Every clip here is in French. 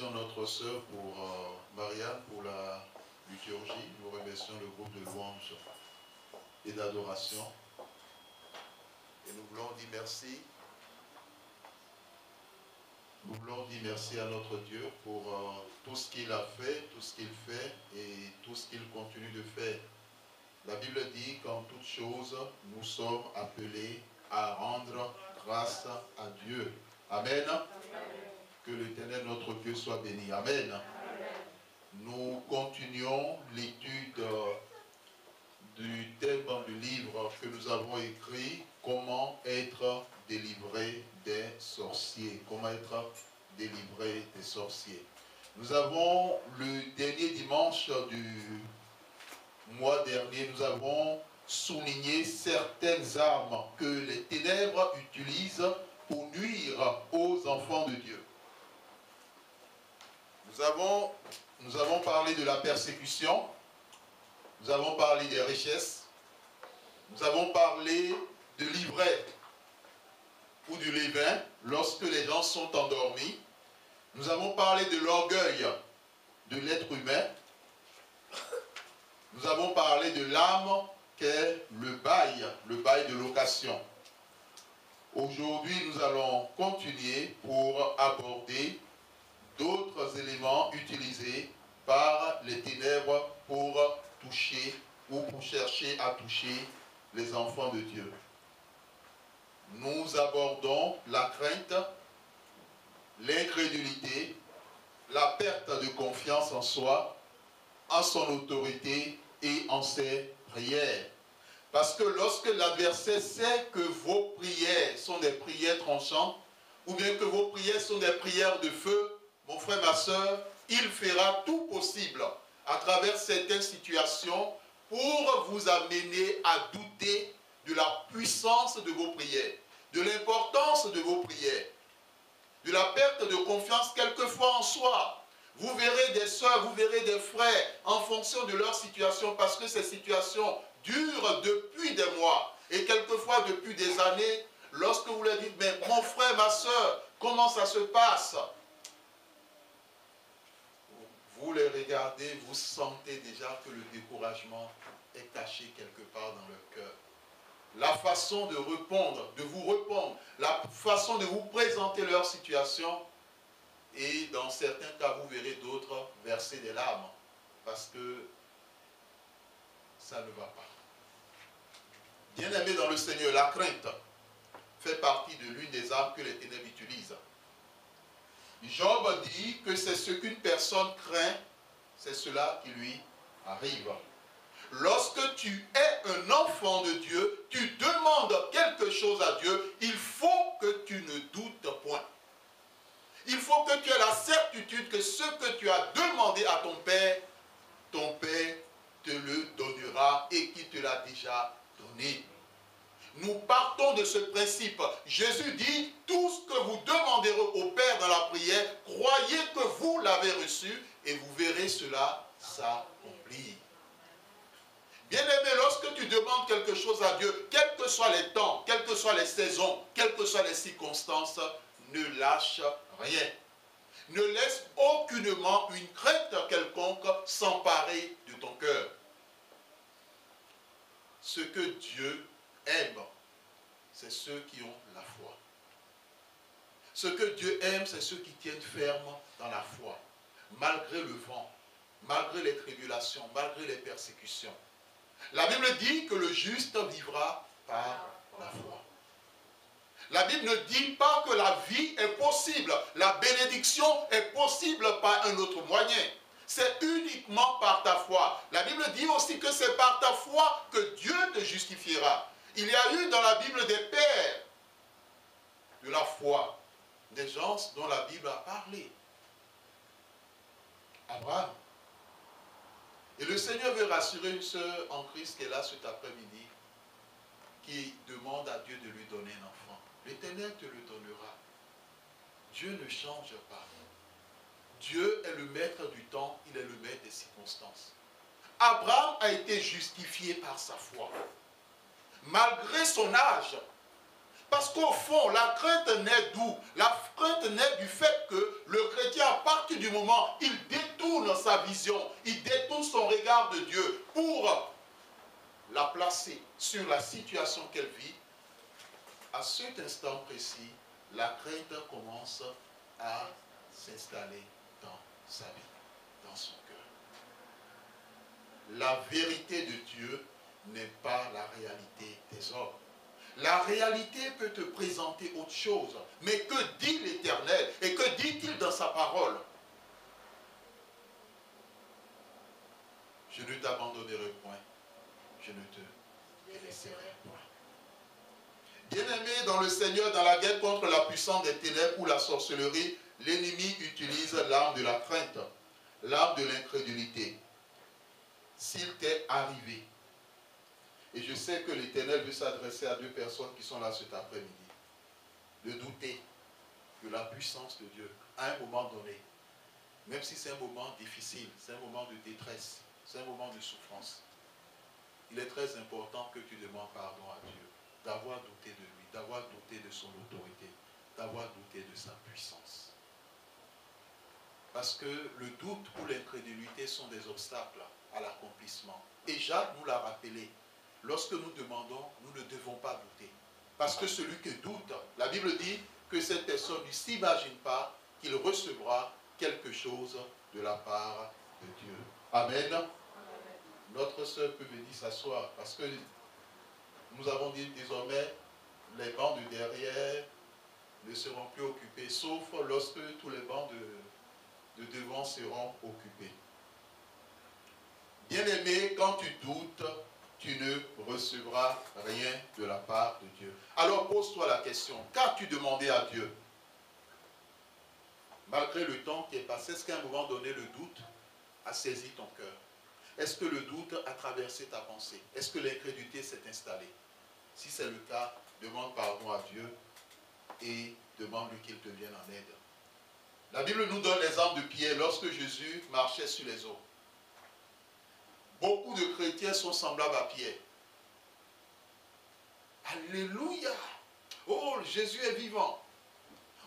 remercions notre sœur pour Marianne pour la liturgie. Nous remercions le groupe de louanges et d'adoration. Et nous voulons dire merci. Nous voulons dire merci à notre Dieu pour tout ce qu'il a fait, tout ce qu'il fait et tout ce qu'il continue de faire. La Bible dit qu'en toutes choses, nous sommes appelés à rendre grâce à Dieu. Amen. Amen. Que l'Éternel, notre Dieu, soit béni. Amen. Amen. Nous continuons l'étude du thème du livre que nous avons écrit, Comment être délivré des sorciers. Comment être délivré des sorciers. Nous avons le dernier dimanche du mois dernier, nous avons souligné certaines armes que les ténèbres utilisent pour nuire aux enfants de Dieu. Nous avons parlé de la persécution, nous avons parlé des richesses, nous avons parlé de l'ivraie ou du levain lorsque les gens sont endormis. Nous avons parlé de l'orgueil de l'être humain. Nous avons parlé de l'âme qu'est le bail de location. Aujourd'hui, nous allons continuer pour aborder d'autres éléments utilisés par les ténèbres pour toucher ou pour chercher à toucher les enfants de Dieu. Nous abordons la crainte, l'incrédulité, la perte de confiance en soi, en son autorité et en ses prières. Parce que lorsque l'adversaire sait que vos prières sont des prières tranchantes, ou bien que vos prières sont des prières de feu, mon frère, ma soeur, il fera tout possible à travers certaines situations pour vous amener à douter de la puissance de vos prières, de l'importance de vos prières, de la perte de confiance quelquefois en soi. Vous verrez des soeurs, vous verrez des frères en fonction de leur situation, parce que ces situations durent depuis des mois et quelquefois depuis des années. Lorsque vous leur dites, mais mon frère, ma soeur, comment ça se passe? Vous les regardez, vous sentez déjà que le découragement est caché quelque part dans leur cœur. La façon de répondre, de vous répondre, la façon de vous présenter leur situation, et dans certains cas, vous verrez d'autres verser des larmes parce que ça ne va pas. Bien-aimés dans le Seigneur, la crainte fait partie de l'une des armes que les ténèbres utilisent. Job dit que c'est ce qu'une personne craint, c'est cela qui lui arrive. Lorsque tu es un enfant de Dieu, tu demandes quelque chose à Dieu, il faut que tu ne doutes point. Il faut que tu aies la certitude que ce que tu as demandé à ton Père te le donnera et qu'il te l'a déjà donné. Nous partons de ce principe. Jésus dit, tout ce que vous demanderez au Père dans la prière, croyez que vous l'avez reçu et vous verrez cela s'accomplir. Bien-aimé, lorsque tu demandes quelque chose à Dieu, quels que soient les temps, quelles que soient les saisons, quelles que soient les circonstances, ne lâche rien. Ne laisse aucunement une crainte quelconque s'emparer de ton cœur. Ce que Dieu aime, c'est ceux qui ont la foi. Ce que Dieu aime, c'est ceux qui tiennent ferme dans la foi, malgré le vent, malgré les tribulations, malgré les persécutions. La Bible dit que le juste vivra par la foi. La Bible ne dit pas que la vie est possible, la bénédiction est possible par un autre moyen. C'est uniquement par ta foi. La Bible dit aussi que c'est par ta foi que Dieu te justifiera. Il y a eu dans la Bible des pères de la foi, des gens dont la Bible a parlé. Abraham. Et le Seigneur veut rassurer une sœur en Christ qui est là cet après-midi, qui demande à Dieu de lui donner un enfant. L'Éternel te le donnera. Dieu ne change pas. Dieu est le maître du temps, il est le maître des circonstances. Abraham a été justifié par sa foi. Malgré son âge, Parce qu'au fond, la crainte naît d'où? La crainte naît du fait que le chrétien, à partir du moment où il détourne sa vision, il détourne son regard de Dieu pour la placer sur la situation qu'elle vit, à cet instant précis, la crainte commence à s'installer dans sa vie, dans son cœur. La vérité de Dieu n'est pas la réalité des hommes. La réalité peut te présenter autre chose. Mais que dit l'Éternel? Et que dit-il dans sa parole? Je ne t'abandonnerai point. Je ne te délaisserai point. Bien-aimé dans le Seigneur, dans la guerre contre la puissance des ténèbres ou la sorcellerie, l'ennemi utilise l'arme de la crainte, l'arme de l'incrédulité. S'il t'est arrivé, et je sais que l'Éternel veut s'adresser à deux personnes qui sont là cet après-midi, de douter de la puissance de Dieu à un moment donné, même si c'est un moment difficile, c'est un moment de détresse, c'est un moment de souffrance. Il est très important que tu demandes pardon à Dieu, d'avoir douté de lui, d'avoir douté de son autorité, d'avoir douté de sa puissance. Parce que le doute ou l'incrédulité sont des obstacles à l'accomplissement. Et Jacques nous l'a rappelé. Lorsque nous demandons, nous ne devons pas douter. Parce que celui qui doute, la Bible dit que cette personne ne s'imagine pas qu'il recevra quelque chose de la part de Dieu. Amen. Amen. Notre sœur peut venir s'asseoir parce que nous avons dit désormais les bancs de derrière ne seront plus occupés, sauf lorsque tous les bancs de devant seront occupés. Bien-aimé, quand tu doutes, tu ne recevras rien de la part de Dieu. Alors pose-toi la question, qu'as-tu demandé à Dieu? Malgré le temps qui est passé, est-ce qu'à un moment donné, le doute a saisi ton cœur? Est-ce que le doute a traversé ta pensée? Est-ce que l'incrédulité s'est installée? Si c'est le cas, demande pardon à Dieu et demande-lui qu'il te vienne en aide. La Bible nous donne l'exemple de Pierre lorsque Jésus marchait sur les eaux. Beaucoup de chrétiens sont semblables à Pierre. Alléluia! Oh, Jésus est vivant.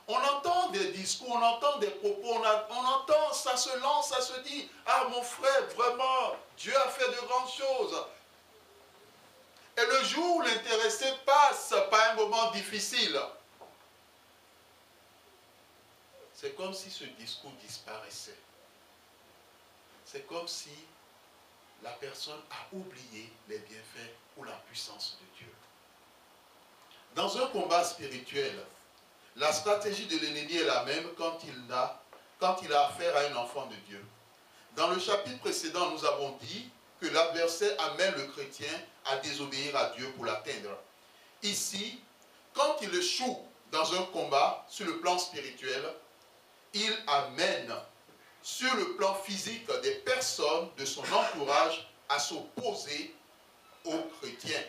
On entend des discours, on entend des propos, on entend, ça se lance, ça se dit, ah mon frère, vraiment, Dieu a fait de grandes choses. Et le jour où l'intéressé passe par un moment difficile, c'est comme si ce discours disparaissait. C'est comme si la personne a oublié les bienfaits ou la puissance de Dieu. Dans un combat spirituel, la stratégie de l'ennemi est la même quand il a affaire à un enfant de Dieu. Dans le chapitre précédent, nous avons dit que l'adversaire amène le chrétien à désobéir à Dieu pour l'atteindre. Ici, quand il échoue dans un combat sur le plan spirituel, il amène sur le plan physique des personnes de son entourage à s'opposer aux chrétiens,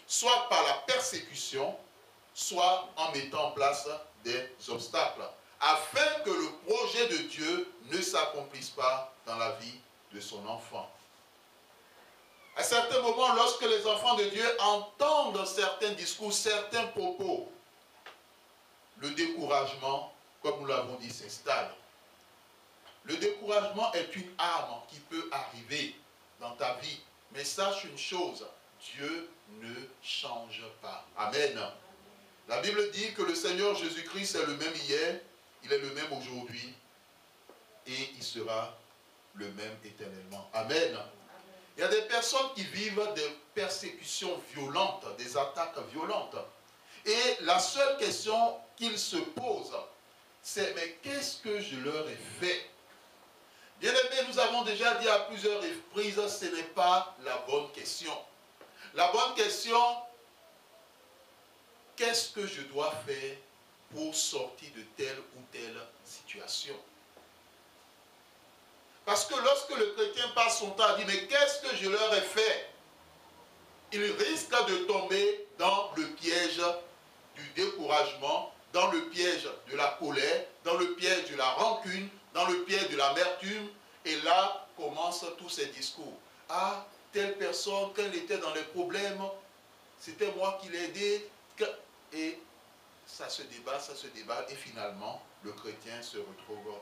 soit par la persécution, soit en mettant en place des obstacles, afin que le projet de Dieu ne s'accomplisse pas dans la vie de son enfant. À certains moments, lorsque les enfants de Dieu entendent certains discours, certains propos, le découragement, comme nous l'avons dit, s'installe. Le découragement est une arme qui peut arriver dans ta vie. Mais sache une chose, Dieu ne change pas. Amen. La Bible dit que le Seigneur Jésus-Christ est le même hier, il est le même aujourd'hui et il sera le même éternellement. Amen. Il y a des personnes qui vivent des persécutions violentes, des attaques violentes. Et la seule question qu'ils se posent, c'est mais qu'est-ce que je leur ai fait? Bien-aimés, nous avons déjà dit à plusieurs reprises, ce n'est pas la bonne question. La bonne question, qu'est-ce que je dois faire pour sortir de telle ou telle situation? Parce que lorsque le chrétien passe son temps à dire, mais qu'est-ce que je leur ai fait? Il risque de tomber dans le piège du découragement, dans le piège de la colère, dans le piège de la rancune, dans le piège de l'amertume. Et là commencent tous ces discours. Ah, telle personne, quand elle était dans les problèmes, c'était moi qui l'ai aidé. Et ça se débat, et finalement, le chrétien se retrouve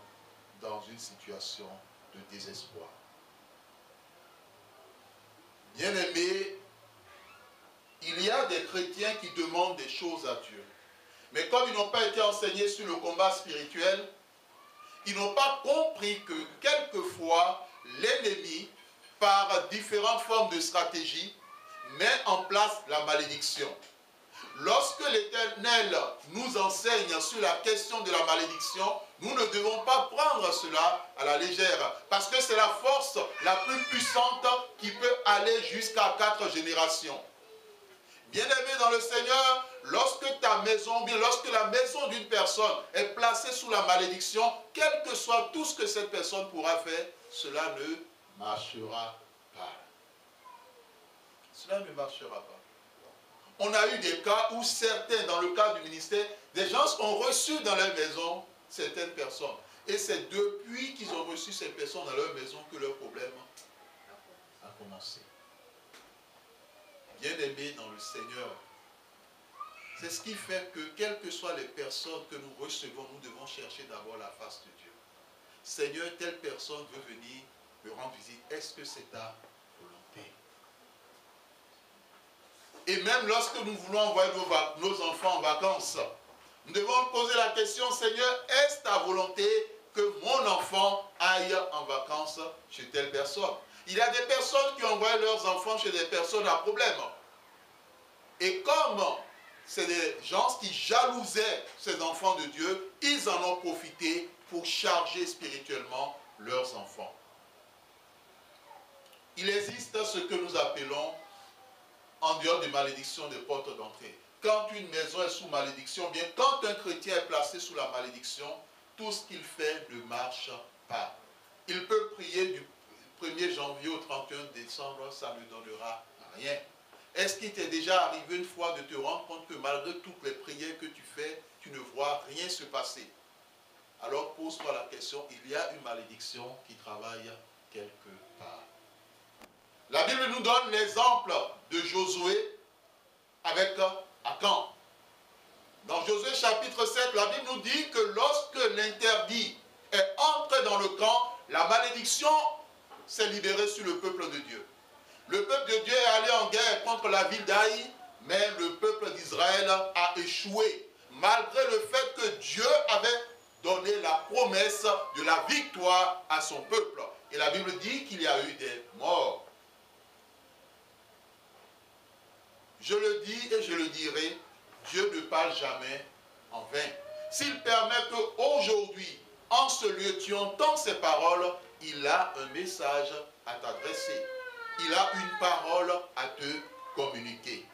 dans une situation de désespoir. Bien-aimés, il y a des chrétiens qui demandent des choses à Dieu. Mais comme ils n'ont pas été enseignés sur le combat spirituel, ils n'ont pas compris que quelquefois, l'ennemi, par différentes formes de stratégie, met en place la malédiction. Lorsque l'Éternel nous enseigne sur la question de la malédiction, nous ne devons pas prendre cela à la légère, parce que c'est la force la plus puissante qui peut aller jusqu'à 4 générations. Bien-aimé dans le Seigneur, lorsque ta maison, bien lorsque la maison d'une personne est placée sous la malédiction, quel que soit tout ce que cette personne pourra faire, cela ne marchera pas. Cela ne marchera pas. On a eu des cas où certains, dans le cadre du ministère, des gens ont reçu dans leur maison certaines personnes. Et c'est depuis qu'ils ont reçu ces personnes dans leur maison que leur problème a commencé. Bien-aimés dans le Seigneur, c'est ce qui fait que, quelles que soient les personnes que nous recevons, nous devons chercher d'abord la face de Dieu. Seigneur, telle personne veut venir me rendre visite. Est-ce que c'est ta volonté? Et même lorsque nous voulons envoyer nos enfants en vacances, nous devons poser la question, Seigneur, est-ce ta volonté que mon enfant aille en vacances chez telle personne? Il y a des personnes qui envoient leurs enfants chez des personnes à problème. Et comme c'est des gens qui jalousaient ces enfants de Dieu, ils en ont profité pour charger spirituellement leurs enfants. Il existe ce que nous appelons, en dehors des malédictions, des portes d'entrée. Quand une maison est sous malédiction, bien quand un chrétien est placé sous la malédiction, tout ce qu'il fait ne marche pas. Il peut prier du 1er janvier au 31 décembre, ça ne donnera rien. Est-ce qu'il t'est déjà arrivé une fois de te rendre compte que malgré toutes les prières que tu fais, tu ne vois rien se passer? Alors pose-toi la question, il y a une malédiction qui travaille quelque part. La Bible nous donne l'exemple de Josué avec Akan. Dans Josué chapitre 7, la Bible nous dit que lorsque l'interdit est entré dans le camp, la malédiction s'est libérée sur le peuple de Dieu. Le peuple de Dieu est allé en guerre contre la ville d'Aï, mais le peuple d'Israël a échoué, malgré le fait que Dieu avait donné la promesse de la victoire à son peuple. Et la Bible dit qu'il y a eu des morts. Je le dis et je le dirai, Dieu ne parle jamais en vain. S'il permet qu'aujourd'hui, en ce lieu, tu entends ces paroles, il a un message à t'adresser. Il a une parole à te communiquer.